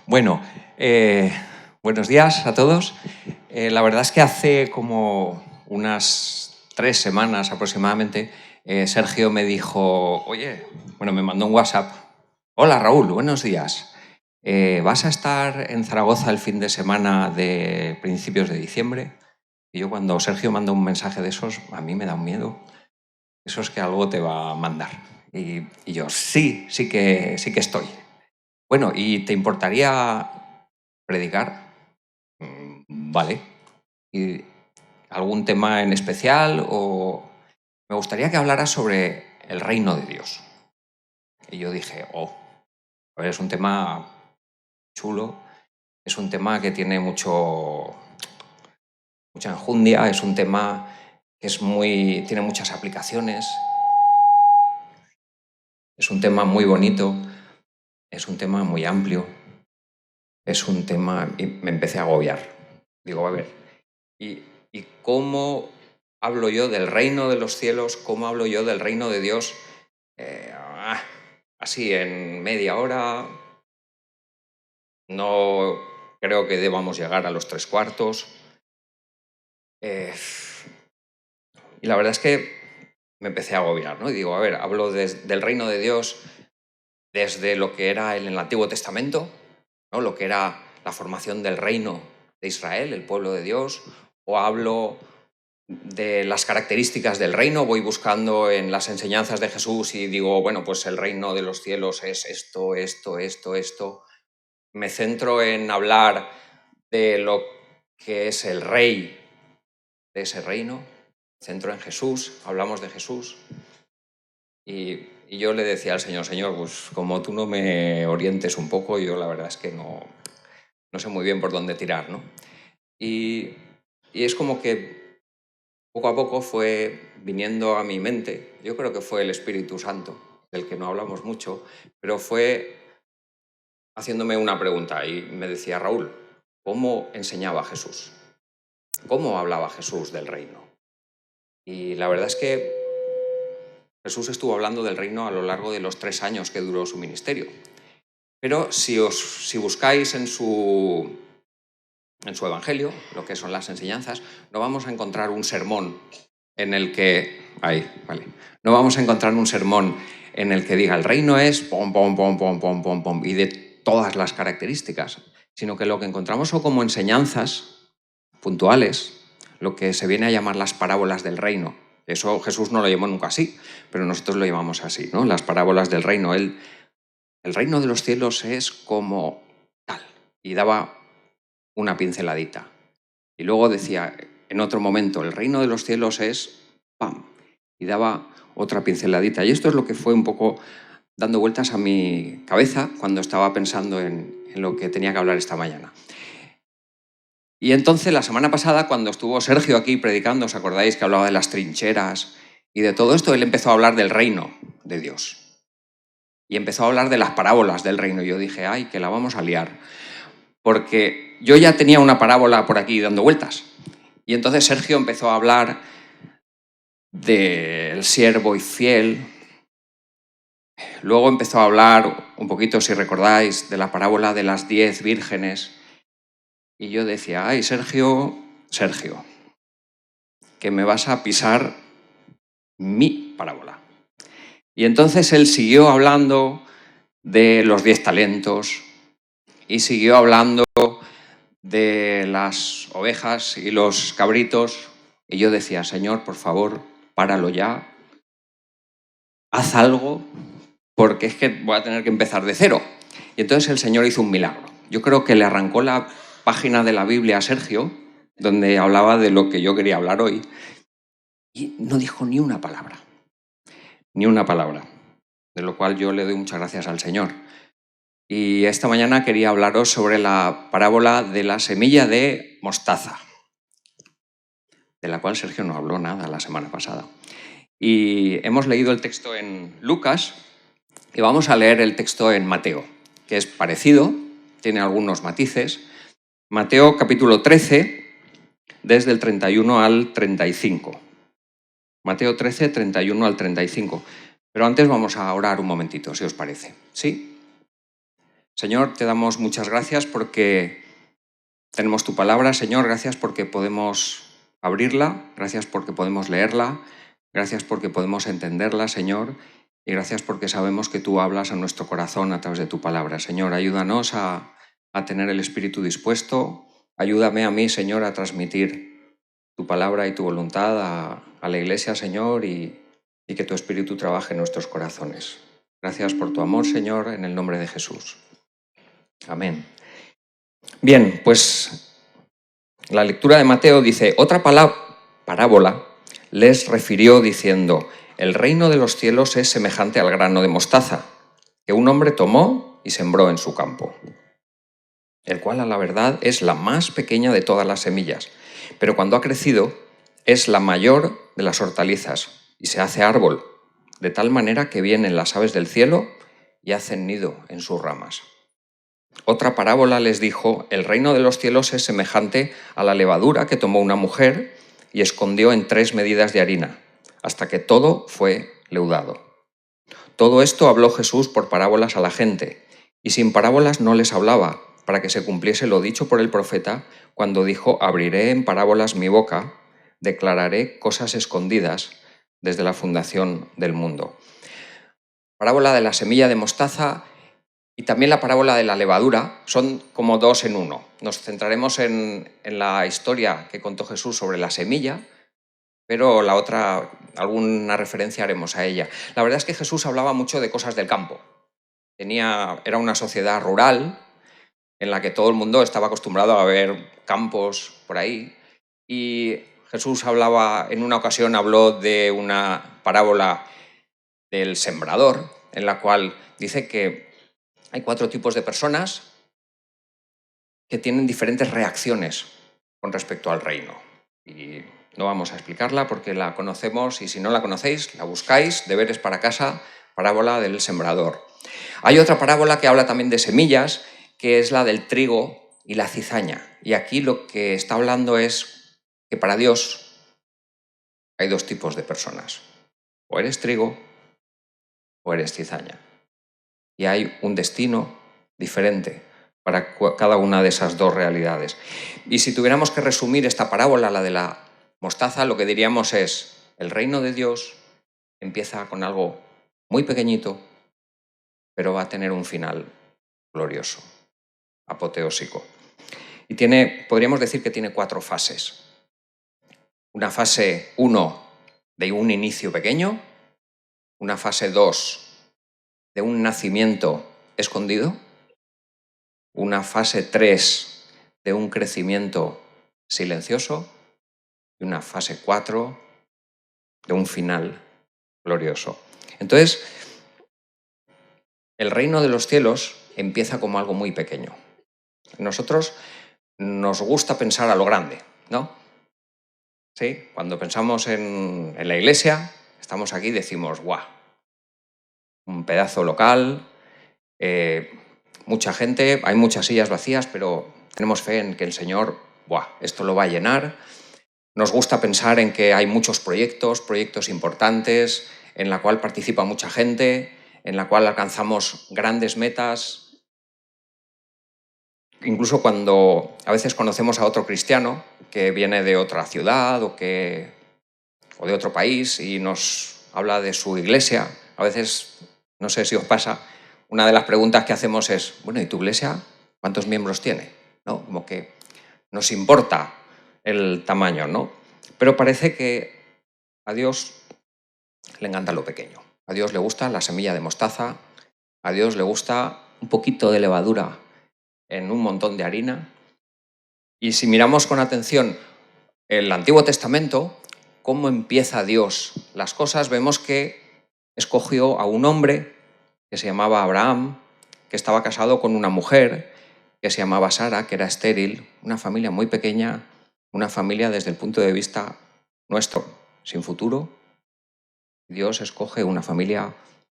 Bueno, buenos días a todos. La verdad es que hace como unas 3 semanas aproximadamente, Sergio me dijo, me mandó un WhatsApp. Hola Raúl, buenos días. ¿Vas a estar en Zaragoza el fin de semana de principios de diciembre? Y yo cuando Sergio manda un mensaje de esos, a mí me da un miedo. Eso es que algo te va a mandar. Y yo, sí que estoy. Bueno, ¿y te importaría predicar? Vale. ¿Y algún tema en especial? O me gustaría que hablaras sobre el reino de Dios. Y yo dije, a ver, es un tema chulo, es un tema que tiene mucha enjundia, es un tema que tiene muchas aplicaciones, es un tema muy bonito, es un tema muy amplio, es un tema... Y me empecé a agobiar. Digo, a ver, ¿y cómo hablo yo del reino de los cielos? ¿Cómo hablo yo del reino de Dios? Así en media hora. No creo que debamos llegar a los 3/4. Y la verdad es que me empecé a agobiar, ¿no? Y digo, a ver, hablo del reino de Dios desde lo que era en el Antiguo Testamento, ¿no? Lo que era la formación del reino de Israel, el pueblo de Dios, o hablo de las características del reino, voy buscando en las enseñanzas de Jesús y digo, bueno, pues el reino de los cielos es esto, esto, esto, esto. Me centro en hablar de lo que es el rey de ese reino, me centro en Jesús, hablamos de Jesús. Y yo le decía al Señor, pues como tú no me orientes un poco, yo la verdad es que no sé muy bien por dónde tirar, ¿no? Y es como que poco a poco fue viniendo a mi mente, yo creo que fue el Espíritu Santo, del que no hablamos mucho, pero fue haciéndome una pregunta y me decía, Raúl, ¿cómo enseñaba Jesús? ¿Cómo hablaba Jesús del reino? Y la verdad es que Jesús estuvo hablando del reino a lo largo de los 3 años que duró su ministerio. Pero si buscáis en su evangelio, lo que son las enseñanzas, no vamos a encontrar un sermón en el que... No vamos a encontrar un sermón en el que diga el reino es pom, pom, pom, pom, pom, pom, pom, y de todas las características, sino que lo que encontramos son como enseñanzas puntuales, lo que se viene a llamar las parábolas del reino. Eso Jesús no lo llamó nunca así, pero nosotros lo llamamos así, ¿no? Las parábolas del reino. El reino de los cielos es como tal. Y daba una pinceladita. Y luego decía, en otro momento, el reino de los cielos es ¡pam! Y daba otra pinceladita. Y esto es lo que fue un poco dando vueltas a mi cabeza cuando estaba pensando en lo que tenía que hablar esta mañana. Y entonces, la semana pasada, cuando estuvo Sergio aquí predicando, ¿os acordáis que hablaba de las trincheras y de todo esto? Él empezó a hablar del reino de Dios. Y empezó a hablar de las parábolas del reino. Y yo dije, ¡ay, que la vamos a liar! Porque yo ya tenía una parábola por aquí dando vueltas. Y entonces Sergio empezó a hablar del siervo infiel. Luego empezó a hablar un poquito, si recordáis, de la parábola de las 10 vírgenes. Y yo decía, ¡ay, Sergio, que me vas a pisar mi parábola! Y entonces él siguió hablando de los 10 talentos y siguió hablando de las ovejas y los cabritos. Y yo decía, Señor, por favor, páralo ya, haz algo, porque es que voy a tener que empezar de cero. Y entonces el Señor hizo un milagro. Yo creo que le arrancó la página de la Biblia a Sergio, donde hablaba de lo que yo quería hablar hoy, y no dijo ni una palabra, de lo cual yo le doy muchas gracias al Señor. Y esta mañana quería hablaros sobre la parábola de la semilla de mostaza, de la cual Sergio no habló nada la semana pasada. Y hemos leído el texto en Lucas y vamos a leer el texto en Mateo, que es parecido, tiene algunos matices. Mateo capítulo 13, desde el 31 al 35. Mateo 13, 31 al 35. Pero antes vamos a orar un momentito, si os parece. ¿Sí? Señor, te damos muchas gracias porque tenemos tu palabra. Señor, gracias porque podemos abrirla, gracias porque podemos leerla, gracias porque podemos entenderla, Señor, y gracias porque sabemos que tú hablas a nuestro corazón a través de tu palabra. Señor, ayúdanos a tener el espíritu dispuesto. Ayúdame a mí, Señor, a transmitir tu palabra y tu voluntad a la iglesia, Señor, y que tu espíritu trabaje en nuestros corazones. Gracias por tu amor, Señor, en el nombre de Jesús. Amén. Bien, pues la lectura de Mateo dice, otra parábola les refirió diciendo, el reino de los cielos es semejante al grano de mostaza, que un hombre tomó y sembró en su campo, el cual a la verdad es la más pequeña de todas las semillas, pero cuando ha crecido es la mayor de las hortalizas y se hace árbol, de tal manera que vienen las aves del cielo y hacen nido en sus ramas. Otra parábola les dijo, el reino de los cielos es semejante a la levadura que tomó una mujer y escondió en 3 medidas de harina, hasta que todo fue leudado. Todo esto habló Jesús por parábolas a la gente, y sin parábolas no les hablaba, para que se cumpliese lo dicho por el profeta, cuando dijo, abriré en parábolas mi boca, declararé cosas escondidas desde la fundación del mundo. Parábola de la semilla de mostaza y también la parábola de la levadura son como 2 en 1. Nos centraremos en la historia que contó Jesús sobre la semilla, pero la otra, alguna referencia haremos a ella. La verdad es que Jesús hablaba mucho de cosas del campo. Era una sociedad rural en la que todo el mundo estaba acostumbrado a ver campos por ahí. Y Jesús en una ocasión habló de una parábola del sembrador, en la cual dice que hay 4 tipos de personas que tienen diferentes reacciones con respecto al reino. Y no vamos a explicarla porque la conocemos y si no la conocéis, la buscáis, deberes para casa, parábola del sembrador. Hay otra parábola que habla también de semillas, que es la del trigo y la cizaña. Y aquí lo que está hablando es que para Dios hay 2 tipos de personas. O eres trigo o eres cizaña. Y hay un destino diferente para cada una de esas 2 realidades. Y si tuviéramos que resumir esta parábola, la de la mostaza, lo que diríamos es, el reino de Dios empieza con algo muy pequeñito, pero va a tener un final glorioso, apoteósico. Y podríamos decir que tiene 4 fases. Una fase 1 de un inicio pequeño, una fase 2 de un nacimiento escondido, una fase 3 de un crecimiento silencioso y una fase 4 de un final glorioso. Entonces, el reino de los cielos empieza como algo muy pequeño. Nosotros nos gusta pensar a lo grande, ¿no? ¿Sí? Cuando pensamos en la iglesia, estamos aquí y decimos, ¡guau! Un pedazo local, mucha gente, hay muchas sillas vacías, pero tenemos fe en que el Señor, ¡buah!, esto lo va a llenar. Nos gusta pensar en que hay muchos proyectos importantes, en la cual participa mucha gente, en la cual alcanzamos grandes metas. Incluso cuando a veces conocemos a otro cristiano que viene de otra ciudad o de otro país y nos habla de su iglesia, a veces, no sé si os pasa, una de las preguntas que hacemos es, bueno, ¿y tu iglesia cuántos miembros tiene? ¿No? Como que nos importa el tamaño, ¿no? Pero parece que a Dios le encanta lo pequeño. A Dios le gusta la semilla de mostaza, a Dios le gusta un poquito de levadura en un montón de harina. Y si miramos con atención el Antiguo Testamento, cómo empieza Dios las cosas, vemos que escogió a un hombre que se llamaba Abraham, que estaba casado con una mujer que se llamaba Sara, que era estéril, una familia muy pequeña, una familia desde el punto de vista nuestro, sin futuro. Dios escoge una familia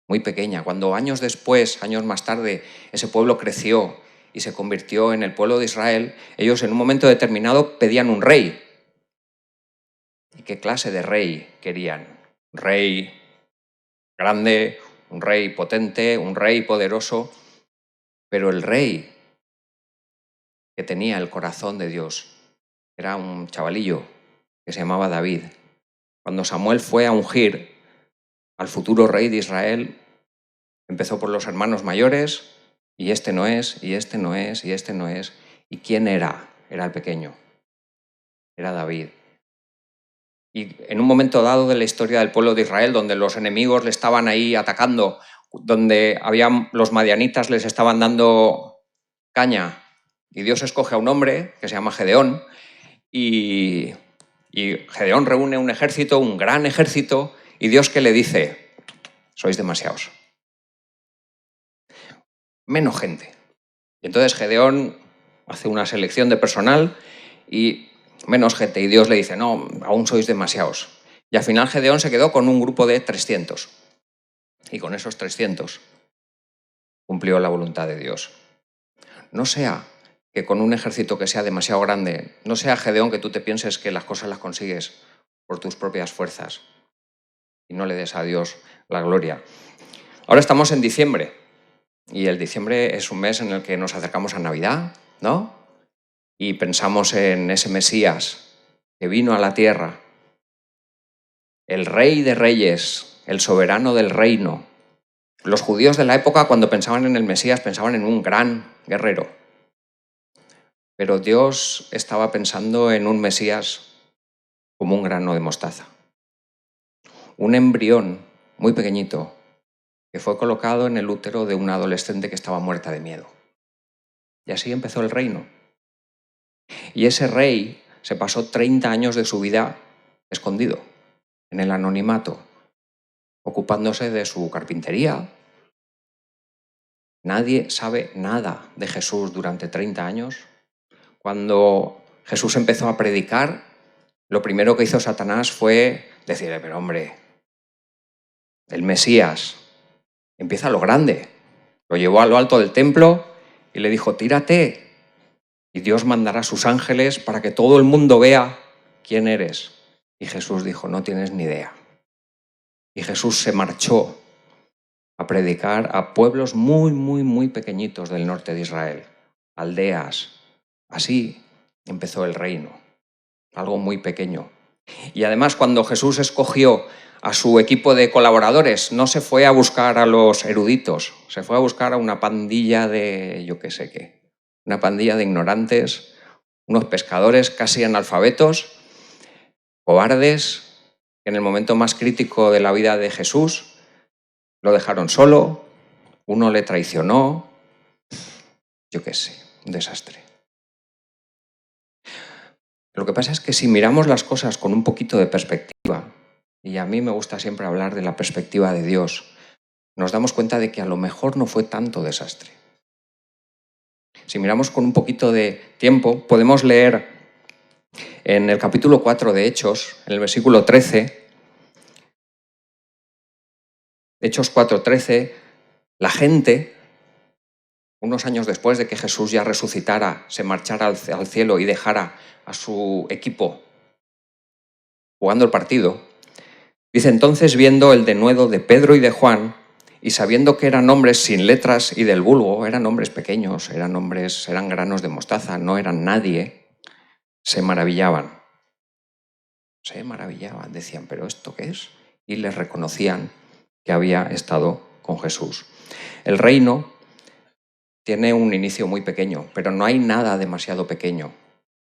muy pequeña. Cuando años después, años más tarde, ese pueblo creció y se convirtió en el pueblo de Israel, ellos en un momento determinado pedían un rey. ¿Y qué clase de rey querían? Un rey grande, un rey potente, un rey poderoso. Pero el rey que tenía el corazón de Dios era un chavalillo que se llamaba David. Cuando Samuel fue a ungir al futuro rey de Israel, empezó por los hermanos mayores, y este no es, y este no es, y este no es. ¿Y quién era? Era el pequeño. Era David. Y en un momento dado de la historia del pueblo de Israel, donde los enemigos le estaban ahí atacando, donde los madianitas les estaban dando caña, y Dios escoge a un hombre que se llama Gedeón, y Gedeón reúne un ejército, un gran ejército, y Dios, ¿qué le dice? Sois demasiados. Menos gente. Y entonces Gedeón hace una selección de personal y menos gente. Y Dios le dice, no, aún sois demasiados. Y al final Gedeón se quedó con un grupo de 300. Y con esos 300 cumplió la voluntad de Dios. No sea que con un ejército que sea demasiado grande, no sea, Gedeón, que tú te pienses que las cosas las consigues por tus propias fuerzas y no le des a Dios la gloria. Ahora estamos en diciembre. Y el diciembre es un mes en el que nos acercamos a Navidad, ¿no? Y pensamos en ese Mesías que vino a la tierra, el Rey de Reyes, el soberano del reino. Los judíos de la época, cuando pensaban en el Mesías, pensaban en un gran guerrero. Pero Dios estaba pensando en un Mesías como un grano de mostaza. Un embrión muy pequeñito que fue colocado en el útero de una adolescente que estaba muerta de miedo. Y así empezó el reino. Y ese rey se pasó 30 años de su vida escondido, en el anonimato, ocupándose de su carpintería. Nadie sabe nada de Jesús durante 30 años. Cuando Jesús empezó a predicar, lo primero que hizo Satanás fue decirle, pero hombre, el Mesías empieza a lo grande. Lo llevó a lo alto del templo y le dijo, tírate, y Dios mandará a sus ángeles para que todo el mundo vea quién eres. Y Jesús dijo, no tienes ni idea. Y Jesús se marchó a predicar a pueblos muy, muy, muy pequeñitos del norte de Israel, aldeas. Así empezó el reino, algo muy pequeño. Y además, cuando Jesús escogió a su equipo de colaboradores, no se fue a buscar a los eruditos, se fue a buscar a una pandilla de yo qué sé qué, una pandilla de ignorantes, unos pescadores casi analfabetos, cobardes, que en el momento más crítico de la vida de Jesús lo dejaron solo, uno le traicionó, yo qué sé, un desastre. Lo que pasa es que si miramos las cosas con un poquito de perspectiva, y a mí me gusta siempre hablar de la perspectiva de Dios, nos damos cuenta de que a lo mejor no fue tanto desastre. Si miramos con un poquito de tiempo, podemos leer en el capítulo 4 de Hechos, en el versículo 13, Hechos 4:13, la gente, unos años después de que Jesús ya resucitara, se marchara al cielo y dejara a su equipo jugando el partido, dice, entonces, viendo el denuedo de Pedro y de Juan, y sabiendo que eran hombres sin letras y del vulgo, eran hombres pequeños, eran granos de mostaza, no eran nadie, se maravillaban. Se maravillaban, decían, ¿pero esto qué es? Y les reconocían que había estado con Jesús. El reino tiene un inicio muy pequeño, pero no hay nada demasiado pequeño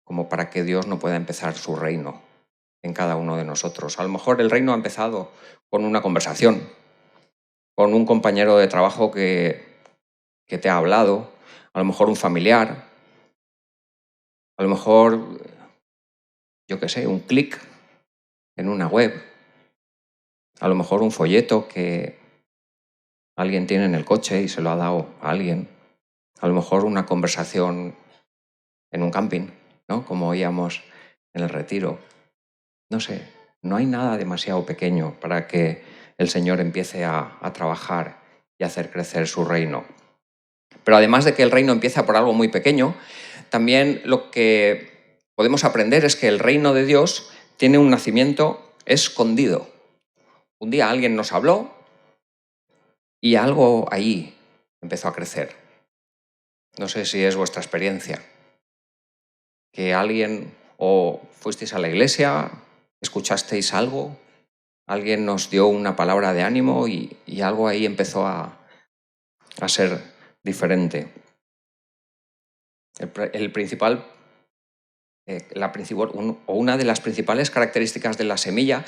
como para que Dios no pueda empezar su reino en cada uno de nosotros. A lo mejor el reino ha empezado con una conversación, con un compañero de trabajo que te ha hablado, a lo mejor un familiar, a lo mejor, yo qué sé, un clic en una web, a lo mejor un folleto que alguien tiene en el coche y se lo ha dado a alguien, a lo mejor una conversación en un camping, ¿no? Como oíamos en el retiro. No sé, no hay nada demasiado pequeño para que el Señor empiece a trabajar y hacer crecer su reino. Pero además de que el reino empieza por algo muy pequeño, también lo que podemos aprender es que el reino de Dios tiene un nacimiento escondido. Un día alguien nos habló y algo ahí empezó a crecer. No sé si es vuestra experiencia. Que alguien, o fuisteis a la iglesia, escuchasteis algo, alguien nos dio una palabra de ánimo y algo ahí empezó a ser diferente. El principal, una de las principales características de la semilla,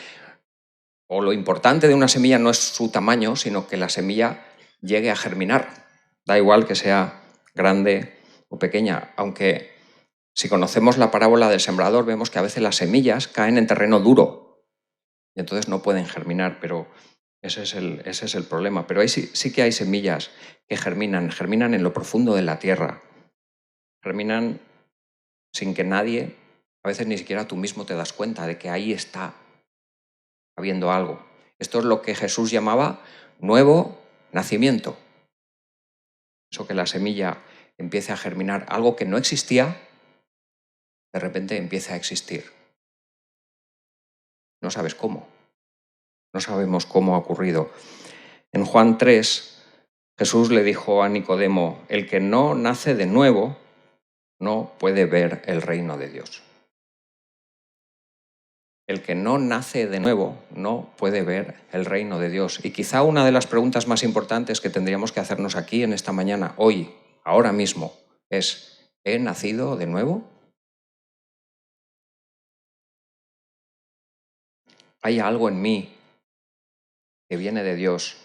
o lo importante de una semilla no es su tamaño, sino que la semilla llegue a germinar. Da igual que sea grande o pequeña, aunque si conocemos la parábola del sembrador, vemos que a veces las semillas caen en terreno duro y entonces no pueden germinar, pero ese es el problema. Pero sí que hay semillas que germinan en lo profundo de la tierra, germinan sin que nadie, a veces ni siquiera tú mismo te das cuenta de que ahí está habiendo algo. Esto es lo que Jesús llamaba nuevo nacimiento. Eso que la semilla empiece a germinar, algo que no existía, de repente empieza a existir. No sabes cómo. No sabemos cómo ha ocurrido. En Juan 3, Jesús le dijo a Nicodemo, el que no nace de nuevo no puede ver el reino de Dios. El que no nace de nuevo no puede ver el reino de Dios. Y quizá una de las preguntas más importantes que tendríamos que hacernos aquí en esta mañana, hoy, ahora mismo, es, ¿he nacido de nuevo? ¿Hay algo en mí que viene de Dios,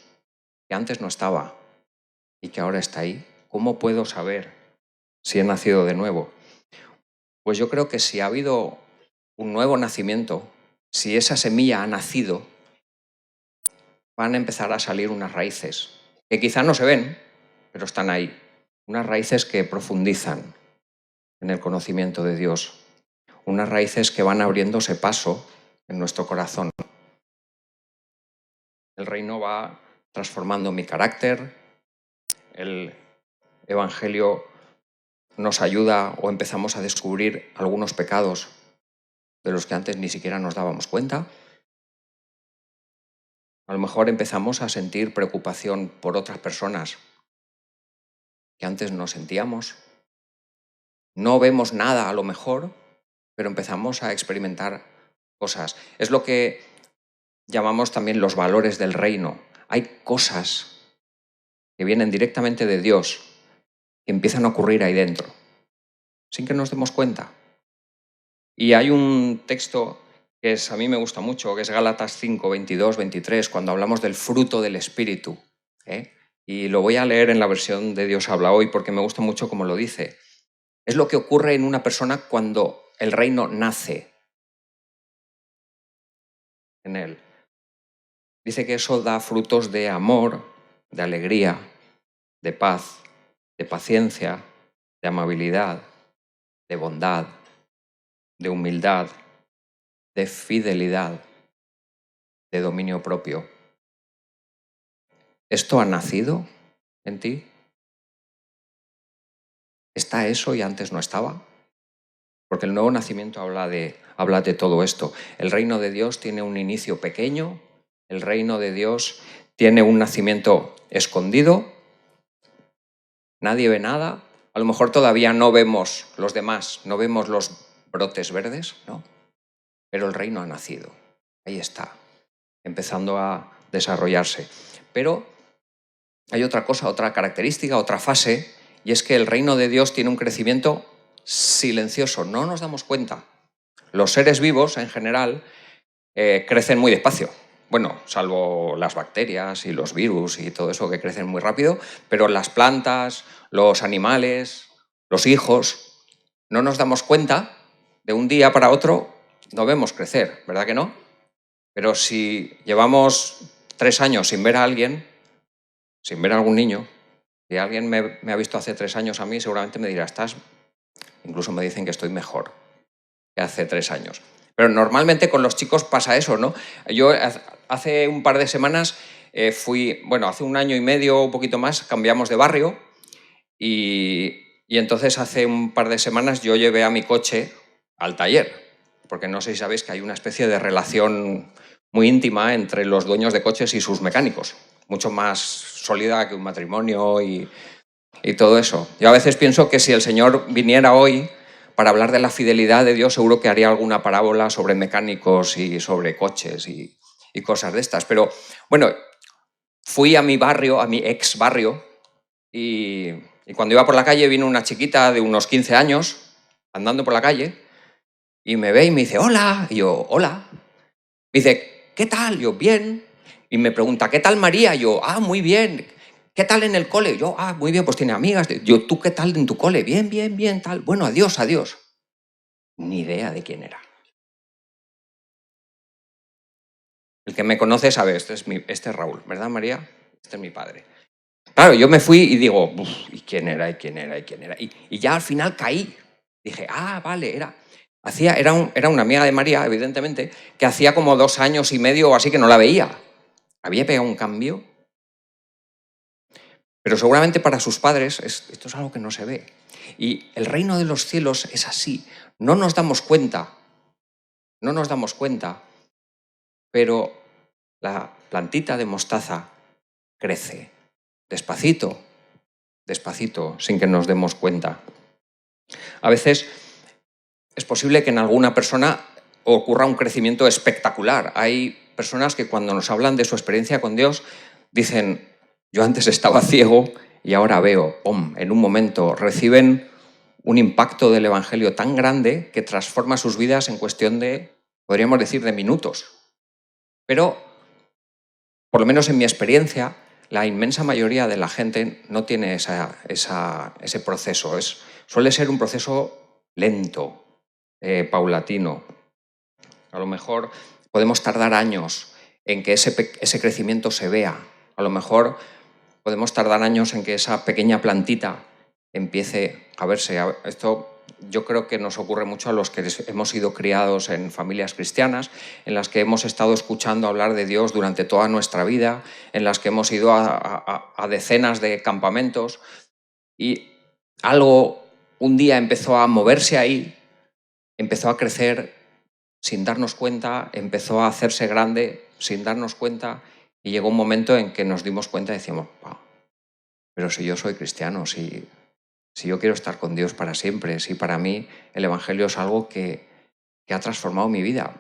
que antes no estaba y que ahora está ahí? ¿Cómo puedo saber si he nacido de nuevo? Pues yo creo que si ha habido un nuevo nacimiento, si esa semilla ha nacido, van a empezar a salir unas raíces, que quizá no se ven, pero están ahí. Unas raíces que profundizan en el conocimiento de Dios. Unas raíces que van abriéndose paso en nuestro corazón. El reino va transformando mi carácter, el Evangelio nos ayuda o empezamos a descubrir algunos pecados de los que antes ni siquiera nos dábamos cuenta. A lo mejor empezamos a sentir preocupación por otras personas que antes no sentíamos. No vemos nada a lo mejor, pero empezamos a experimentar cosas. Es lo que llamamos también los valores del reino. Hay cosas que vienen directamente de Dios que empiezan a ocurrir ahí dentro, sin que nos demos cuenta. Y hay un texto que a mí me gusta mucho, que es Gálatas 5, 22, 23, cuando hablamos del fruto del Espíritu. Y lo voy a leer en la versión de Dios habla hoy porque me gusta mucho cómo lo dice. Es lo que ocurre en una persona cuando el reino nace en él. Dice que eso da frutos de amor, de alegría, de paz, de paciencia, de amabilidad, de bondad, de humildad, de fidelidad, de dominio propio. ¿Esto ha nacido en ti? ¿Está eso y antes no estaba? Porque el nuevo nacimiento habla de todo esto. El reino de Dios tiene un inicio pequeño, el reino de Dios tiene un nacimiento escondido, nadie ve nada, a lo mejor todavía no vemos los demás, no vemos los brotes verdes, ¿no? Pero el reino ha nacido, ahí está, empezando a desarrollarse. Pero hay otra cosa, otra característica, otra fase, y es que el reino de Dios tiene un crecimiento silencioso, no nos damos cuenta. Los seres vivos, en general, crecen muy despacio. Bueno, salvo las bacterias y los virus y todo eso que crecen muy rápido, pero las plantas, los animales, los hijos, no nos damos cuenta, de un día para otro no vemos crecer, ¿verdad que no? Pero si llevamos 3 años sin ver a alguien, sin ver a algún niño, si alguien me ha visto hace 3 años a mí, seguramente me dirá, incluso me dicen que estoy mejor que hace 3 años. Pero normalmente con los chicos pasa eso, ¿no? Yo hace un par de semanas hace 1 año y medio, un poquito más, cambiamos de barrio y entonces hace un par de semanas yo llevé a mi coche al taller, porque no sé si sabéis que hay una especie de relación muy íntima entre los dueños de coches y sus mecánicos, mucho más sólida que un matrimonio y y todo eso. Yo a veces pienso que si el Señor viniera hoy para hablar de la fidelidad de Dios, seguro que haría alguna parábola sobre mecánicos y sobre coches y cosas de estas. Pero bueno, fui a mi barrio, a mi ex barrio, y cuando iba por la calle vino una chiquita de unos 15 años andando por la calle y me ve y me dice, hola. Y yo, hola. Me dice, ¿qué tal? Yo, bien. Y me pregunta, ¿qué tal María? Yo, muy bien. ¿Qué tal en el cole? Yo, muy bien, pues tiene amigas. Yo, ¿tú qué tal en tu cole? Bien, bien, bien, tal. Bueno, adiós, adiós. Ni idea de quién era. El que me conoce sabe, este es Raúl, ¿verdad, María? Este es mi padre. Claro, yo me fui y digo, ¿y quién era? ¿Y quién era? ¿Y quién era? Y ya al final caí. Dije, vale, era una amiga de María, evidentemente, que hacía como 2 años y medio o así que no la veía. Había pegado un cambio, pero seguramente para sus padres esto es algo que no se ve. Y el reino de los cielos es así. No nos damos cuenta, pero la plantita de mostaza crece, despacito, despacito, sin que nos demos cuenta. A veces es posible que en alguna persona ocurra un crecimiento espectacular. Hay personas que cuando nos hablan de su experiencia con Dios dicen, yo antes estaba ciego y ahora veo, ¡pum!, en un momento reciben un impacto del Evangelio tan grande que transforma sus vidas en cuestión de, podríamos decir, de minutos. Pero, por lo menos en mi experiencia, la inmensa mayoría de la gente no tiene ese proceso. Suele ser un proceso lento, paulatino. A lo mejor podemos tardar años en que ese crecimiento se vea. A lo mejor podemos tardar años en que esa pequeña plantita empiece a verse. Esto yo creo que nos ocurre mucho a los que hemos sido criados en familias cristianas, en las que hemos estado escuchando hablar de Dios durante toda nuestra vida, en las que hemos ido a decenas de campamentos y algo un día empezó a moverse ahí, empezó a crecer sin darnos cuenta, empezó a hacerse grande sin darnos cuenta y llegó un momento en que nos dimos cuenta y decíamos, wow, pero si yo soy cristiano, si yo quiero estar con Dios para siempre, si para mí el Evangelio es algo que ha transformado mi vida.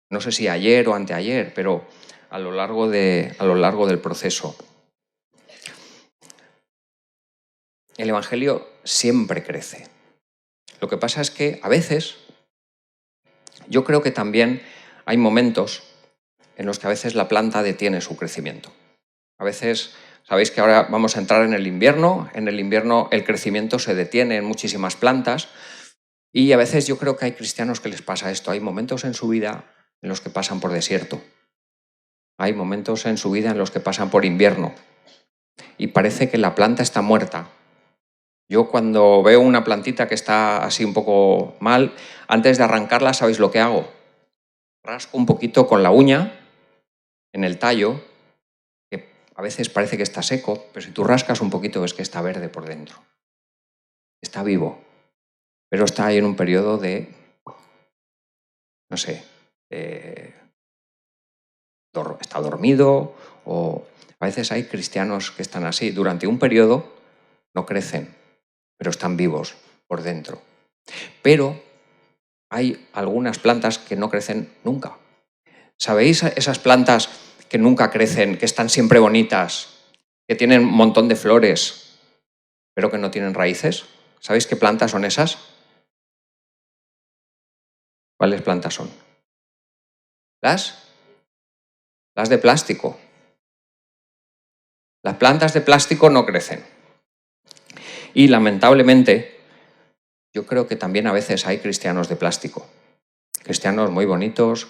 No sé si ayer o anteayer, pero a lo largo del proceso. El Evangelio siempre crece. Lo que pasa es que a veces yo creo que también hay momentos en los que a veces la planta detiene su crecimiento. A veces, sabéis que ahora vamos a entrar en el invierno el crecimiento se detiene en muchísimas plantas y a veces yo creo que hay cristianos que les pasa esto. Hay momentos en su vida en los que pasan por desierto. Hay momentos en su vida en los que pasan por invierno y parece que la planta está muerta. Yo cuando veo una plantita que está así un poco mal, antes de arrancarla, ¿sabéis lo que hago? Rasco un poquito con la uña en el tallo, que a veces parece que está seco, pero si tú rascas un poquito ves que está verde por dentro. Está vivo, pero está ahí en un periodo de, no sé, está dormido, o a veces hay cristianos que están así. Durante un periodo no crecen, pero están vivos por dentro. Pero hay algunas plantas que no crecen nunca. ¿Sabéis esas plantas que nunca crecen, que están siempre bonitas, que tienen un montón de flores, pero que no tienen raíces? ¿Sabéis qué plantas son esas? ¿Cuáles plantas son? Las de plástico. Las plantas de plástico no crecen. Y lamentablemente, yo creo que también a veces hay cristianos de plástico. Cristianos muy bonitos,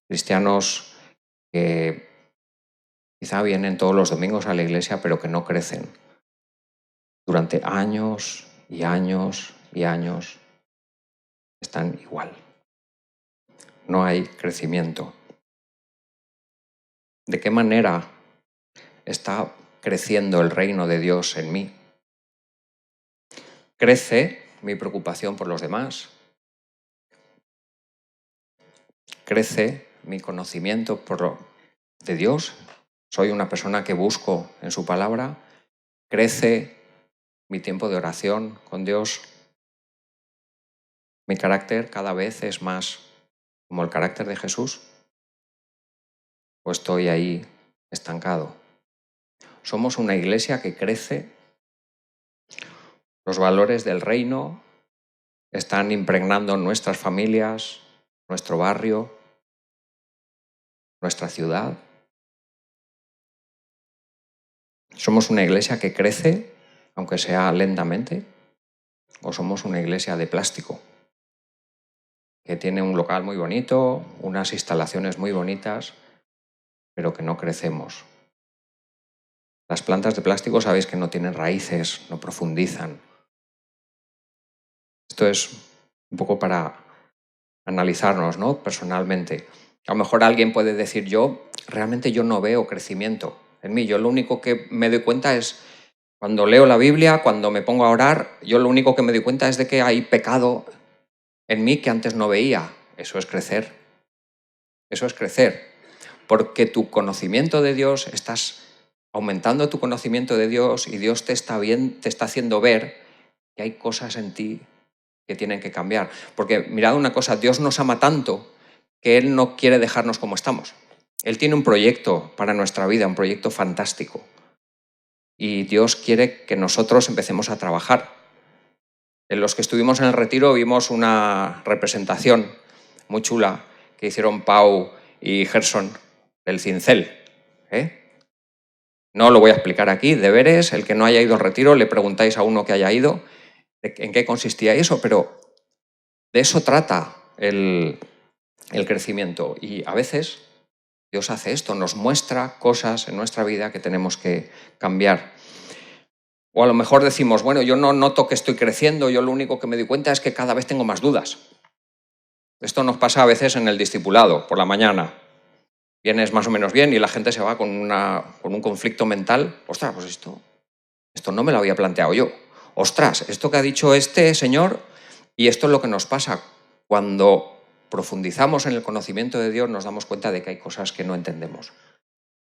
cristianos que quizá vienen todos los domingos a la iglesia, pero que no crecen. Durante años y años y años están igual. No hay crecimiento. ¿De qué manera está creciendo el reino de Dios en mí? Crece mi preocupación por los demás. Crece mi conocimiento de Dios. Soy una persona que busco en su palabra. Crece mi tiempo de oración con Dios, mi carácter cada vez es más como el carácter de Jesús, o estoy ahí estancado. Somos una iglesia que crece, los valores del reino están impregnando nuestras familias, nuestro barrio, nuestra ciudad. ¿Somos una iglesia que crece, aunque sea lentamente? ¿O somos una iglesia de plástico, que tiene un local muy bonito, unas instalaciones muy bonitas, pero que no crecemos? Las plantas de plástico sabéis que no tienen raíces, no profundizan. Esto es un poco para analizarnos, ¿no? Personalmente. A lo mejor alguien puede decir, realmente yo no veo crecimiento en mí. Yo lo único que me doy cuenta es, cuando leo la Biblia, cuando me pongo a orar, yo lo único que me doy cuenta es de que hay pecado en mí que antes no veía. Eso es crecer. Eso es crecer. Porque tu conocimiento de Dios, estás aumentando tu conocimiento de Dios y Dios te está haciendo ver que hay cosas en ti que tienen que cambiar. Porque mirad una cosa, Dios nos ama tanto que Él no quiere dejarnos como estamos. Él tiene un proyecto para nuestra vida, un proyecto fantástico. Y Dios quiere que nosotros empecemos a trabajar. En los que estuvimos en el retiro vimos una representación muy chula que hicieron Pau y Gerson del cincel. No lo voy a explicar aquí, deberes, el que no haya ido al retiro, le preguntáis a uno que haya ido en qué consistía eso, pero de eso trata el crecimiento. Y a veces Dios hace esto, nos muestra cosas en nuestra vida que tenemos que cambiar. O a lo mejor decimos, bueno, yo no noto que estoy creciendo, yo lo único que me doy cuenta es que cada vez tengo más dudas. Esto nos pasa a veces en el discipulado, por la mañana. Vienes más o menos bien y la gente se va con un conflicto mental. Ostras, pues esto no me lo había planteado yo. Ostras, esto que ha dicho este señor, y esto es lo que nos pasa. Cuando profundizamos en el conocimiento de Dios nos damos cuenta de que hay cosas que no entendemos.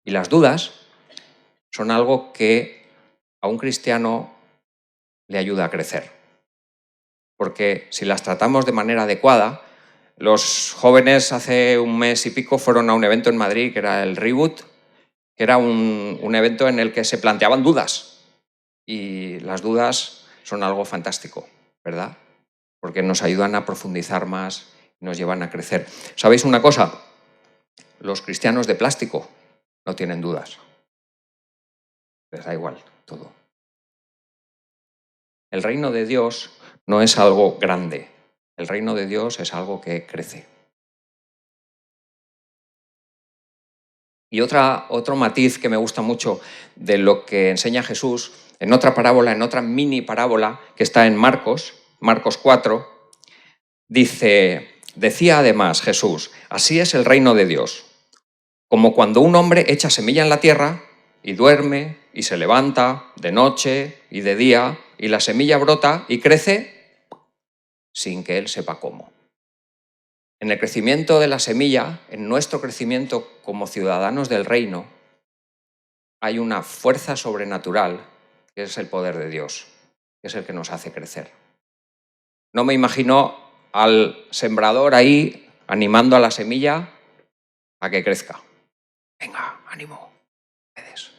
Y las dudas son algo que a un cristiano le ayuda a crecer. Porque si las tratamos de manera adecuada, los jóvenes hace un mes y pico fueron a un evento en Madrid que era el Reboot, que era un evento en el que se planteaban dudas. Y las dudas son algo fantástico, ¿verdad? Porque nos ayudan a profundizar más, nos llevan a crecer. ¿Sabéis una cosa? Los cristianos de plástico no tienen dudas. Les da igual todo. El reino de Dios no es algo grande. El reino de Dios es algo que crece. Y otro matiz que me gusta mucho de lo que enseña Jesús, en otra parábola, en otra mini parábola que está en Marcos 4, decía además Jesús, así es el reino de Dios, como cuando un hombre echa semilla en la tierra y duerme y se levanta de noche y de día y la semilla brota y crece sin que él sepa cómo. En el crecimiento de la semilla, en nuestro crecimiento como ciudadanos del reino, hay una fuerza sobrenatural que es el poder de Dios, que es el que nos hace crecer. No me imagino al sembrador ahí animando a la semilla a que crezca. Venga, ánimo, puedes.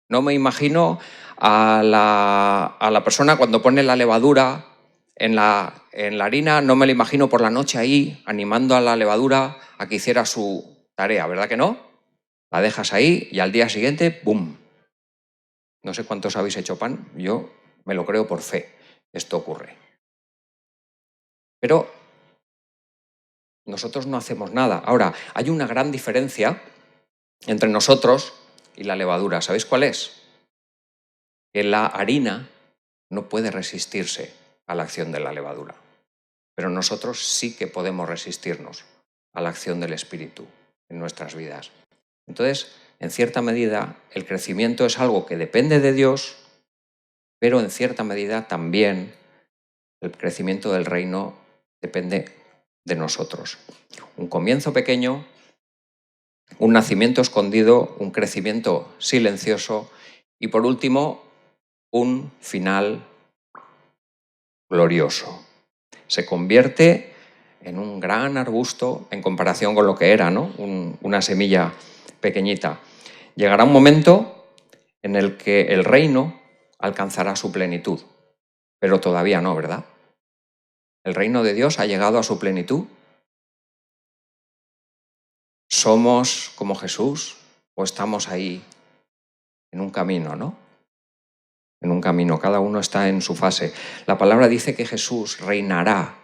No me imagino a la persona cuando pone la levadura en la harina, no me la imagino por la noche ahí animando a la levadura a que hiciera su tarea, ¿verdad que no? La dejas ahí y al día siguiente, ¡bum! No sé cuántos habéis hecho pan, yo me lo creo por fe, esto ocurre. Pero nosotros no hacemos nada. Ahora, hay una gran diferencia entre nosotros y la levadura. ¿Sabéis cuál es? Que la harina no puede resistirse a la acción de la levadura. Pero nosotros sí que podemos resistirnos a la acción del Espíritu en nuestras vidas. Entonces, en cierta medida, el crecimiento es algo que depende de Dios, pero en cierta medida también el crecimiento del reino depende de nosotros. Un comienzo pequeño, un nacimiento escondido, un crecimiento silencioso y, por último, un final glorioso. Se convierte en un gran arbusto en comparación con lo que era, ¿no? Una semilla pequeñita. Llegará un momento en el que el reino alcanzará su plenitud, pero todavía no, ¿verdad? ¿El reino de Dios ha llegado a su plenitud? ¿Somos como Jesús o estamos ahí en un camino, ¿no? En un camino, cada uno está en su fase. La palabra dice que Jesús reinará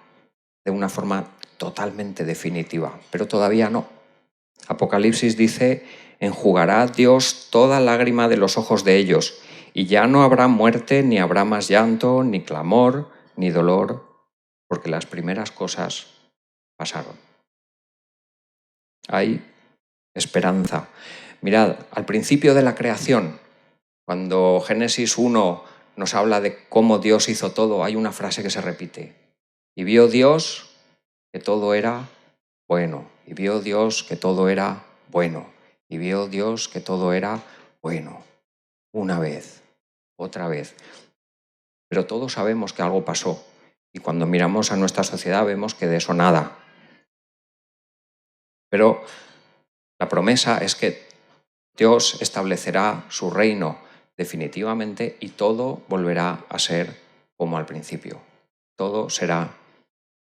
de una forma totalmente definitiva, pero todavía no. Apocalipsis dice: enjugará Dios toda lágrima de los ojos de ellos, y ya no habrá muerte, ni habrá más llanto, ni clamor, ni dolor, porque las primeras cosas pasaron. Hay esperanza. Mirad, al principio de la creación, cuando Génesis 1 nos habla de cómo Dios hizo todo, hay una frase que se repite: y vio Dios que todo era bueno, y vio Dios que todo era bueno, y vio Dios que todo era bueno. Una vez, otra vez. Pero todos sabemos que algo pasó, y cuando miramos a nuestra sociedad vemos que de eso nada. Pero la promesa es que Dios establecerá su reino definitivamente y todo volverá a ser como al principio. Todo será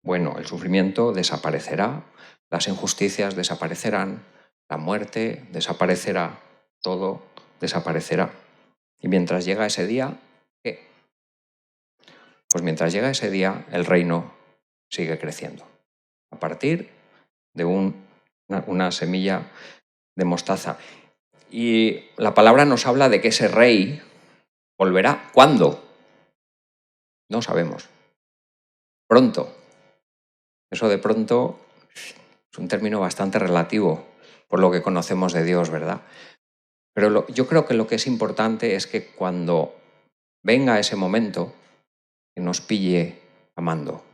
bueno, el sufrimiento desaparecerá, las injusticias desaparecerán, la muerte desaparecerá, todo desaparecerá. Y mientras llega ese día, ¿qué? Pues mientras llega ese día, el reino sigue creciendo. A partir de una semilla de mostaza. Y la palabra nos habla de que ese rey volverá. ¿Cuándo? No sabemos. Pronto. Eso de pronto es un término bastante relativo por lo que conocemos de Dios, ¿verdad? Pero yo creo que lo que es importante es que cuando venga ese momento, que nos pille amando,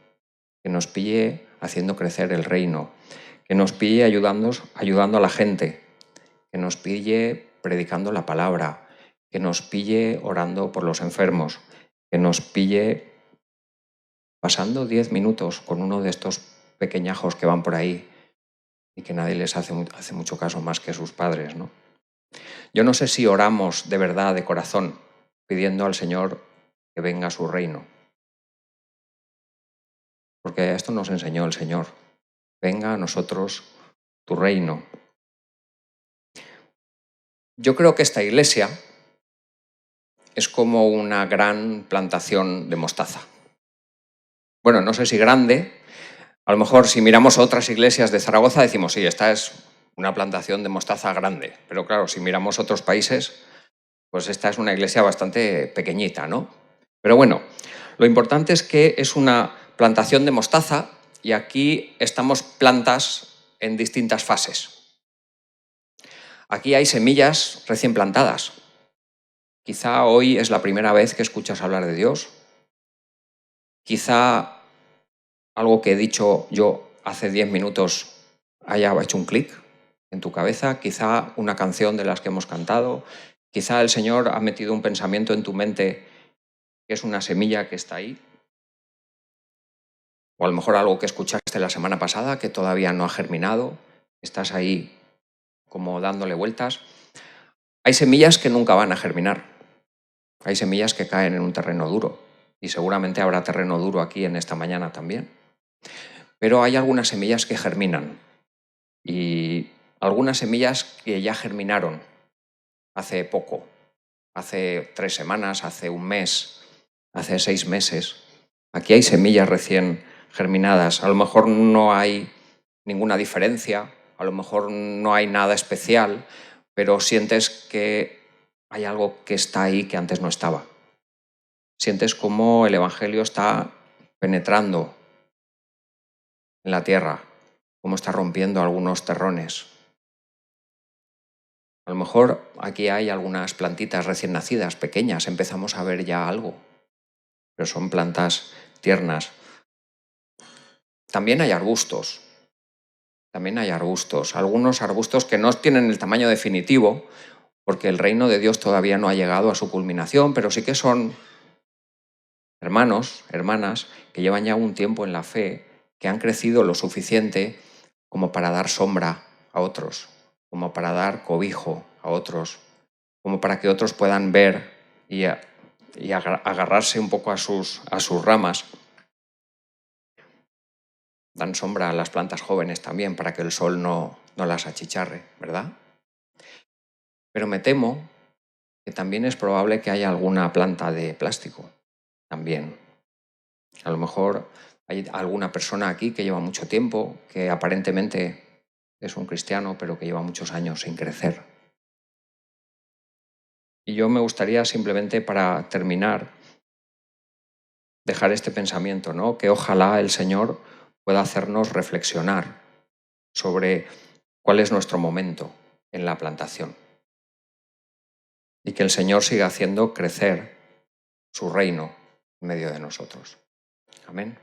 que nos pille haciendo crecer el reino, que nos pille ayudando a la gente, que nos pille predicando la palabra, que nos pille orando por los enfermos, que nos pille pasando 10 minutos con uno de estos pequeñajos que van por ahí y que nadie les hace mucho caso más que sus padres, ¿no? Yo no sé si oramos de verdad, de corazón, pidiendo al Señor que venga a su reino. Porque esto nos enseñó el Señor. Venga a nosotros tu reino. Yo creo que esta iglesia es como una gran plantación de mostaza. Bueno, no sé si grande. A lo mejor si miramos otras iglesias de Zaragoza decimos, sí, esta es una plantación de mostaza grande. Pero claro, si miramos otros países, pues esta es una iglesia bastante pequeñita, ¿no? Pero bueno, lo importante es que es una plantación de mostaza y aquí estamos plantas en distintas fases. Aquí hay semillas recién plantadas. Quizá hoy es la primera vez que escuchas hablar de Dios. Quizá algo que he dicho yo hace 10 minutos haya hecho un clic en tu cabeza. Quizá una canción de las que hemos cantado. Quizá el Señor ha metido un pensamiento en tu mente que es una semilla que está ahí. O a lo mejor algo que escuchaste la semana pasada que todavía no ha germinado. Estás ahí como dándole vueltas. Hay semillas que nunca van a germinar. Hay semillas que caen en un terreno duro. Y seguramente habrá terreno duro aquí en esta mañana también. Pero hay algunas semillas que germinan. Y algunas semillas que ya germinaron hace poco. Hace 3 semanas, hace un mes, hace 6 meses. Aquí hay semillas recién germinadas. A lo mejor no hay ninguna diferencia, a lo mejor no hay nada especial, pero sientes que hay algo que está ahí que antes no estaba. Sientes cómo el Evangelio está penetrando en la tierra, cómo está rompiendo algunos terrones. A lo mejor aquí hay algunas plantitas recién nacidas, pequeñas, empezamos a ver ya algo, pero son plantas tiernas. También hay arbustos. Algunos arbustos que no tienen el tamaño definitivo, porque el reino de Dios todavía no ha llegado a su culminación, pero sí que son hermanos, hermanas, que llevan ya un tiempo en la fe, que han crecido lo suficiente como para dar sombra a otros, como para dar cobijo a otros, como para que otros puedan ver y agarrarse un poco a sus ramas. Dan sombra a las plantas jóvenes también para que el sol no las achicharre, ¿verdad? Pero me temo que también es probable que haya alguna planta de plástico, también. A lo mejor hay alguna persona aquí que lleva mucho tiempo, que aparentemente es un cristiano, pero que lleva muchos años sin crecer. Y yo me gustaría simplemente, para terminar, dejar este pensamiento, ¿no? Que ojalá el Señor pueda hacernos reflexionar sobre cuál es nuestro momento en la plantación y que el Señor siga haciendo crecer su reino en medio de nosotros. Amén.